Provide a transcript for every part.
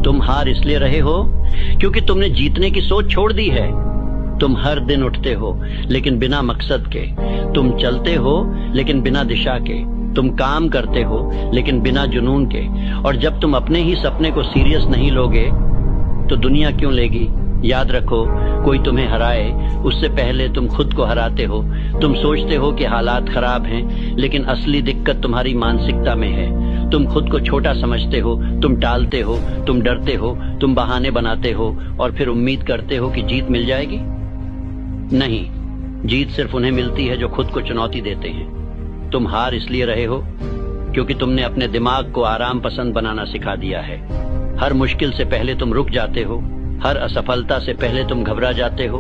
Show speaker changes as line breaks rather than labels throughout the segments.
तुम हार इसलिए रहे हो क्योंकि तुमने जीतने की सोच छोड़ दी है। तुम हर दिन उठते हो लेकिन बिना मकसद के, तुम चलते हो लेकिन बिना दिशा के, तुम काम करते हो लेकिन बिना जुनून के। और जब तुम अपने ही सपने को सीरियस नहीं लोगे तो दुनिया क्यों लेगी। याद रखो, कोई तुम्हें हराए उससे पहले तुम खुद को हराते हो। तुम सोचते हो कि हालात खराब हैं, लेकिन असली दिक्कत तुम्हारी मानसिकता में है। तुम खुद को छोटा समझते हो, तुम टालते हो, तुम डरते हो, तुम बहाने बनाते हो और फिर उम्मीद करते हो कि जीत मिल जाएगी। नहीं, जीत सिर्फ उन्हें मिलती है जो खुद को चुनौती देते हैं। तुम हार इसलिए रहे हो क्योंकि तुमने अपने दिमाग को आराम पसंद बनाना सिखा दिया है। हर मुश्किल से पहले तुम रुक जाते हो, हर असफलता से पहले तुम घबरा जाते हो।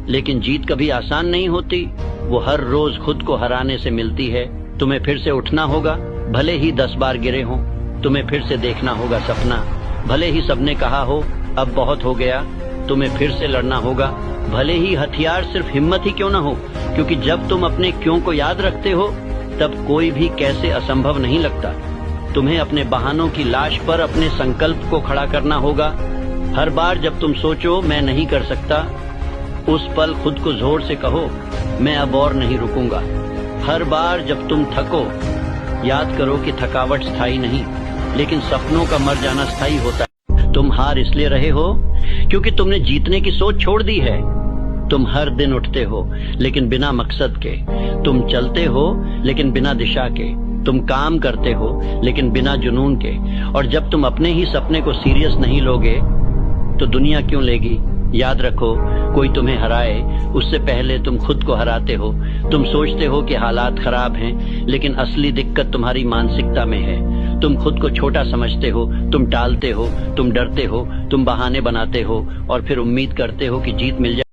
लेकिन जीत कभी आसान नहीं होती, वो हर रोज खुद को हराने से मिलती है। तुम्हें फिर से उठना होगा, भले ही 10 बार गिरे हों। तुम्हें फिर से देखना होगा सपना, भले ही सबने कहा हो अब बहुत हो गया। तुम्हें फिर से लड़ना होगा, भले ही हथियार सिर्फ हिम्मत ही क्यों ना हो। क्योंकि जब तुम अपने क्यों को याद रखते हो तब कोई भी कैसे असंभव नहीं लगता। तुम्हें अपने बहानों की लाश पर अपने संकल्प को खड़ा करना होगा। हर बार जब तुम सोचो मैं नहीं कर सकता, उस पल खुद को जोर से कहो मैं अब और नहीं रुकूंगा। हर बार जब तुम थको, याद करो कि थकावट स्थायी नहीं, लेकिन सपनों का मर जाना स्थायी होता है। तुम हार इसलिए रहे हो क्योंकि तुमने जीतने की सोच छोड़ दी है। तुम हर दिन उठते हो लेकिन बिना मकसद के, तुम चलते हो लेकिन बिना दिशा के, तुम काम करते हो लेकिन बिना जुनून के। और जब तुम अपने ही सपने को सीरियस नहीं लोगे तो दुनिया क्यों लेगी। याद रखो, कोई तुम्हें हराए उससे पहले तुम खुद को हराते हो। तुम सोचते हो कि हालात खराब हैं, लेकिन असली दिक्कत तुम्हारी मानसिकता में है। तुम खुद को छोटा समझते हो, तुम टालते हो, तुम डरते हो, तुम बहाने बनाते हो और फिर उम्मीद करते हो कि जीत मिल जाए।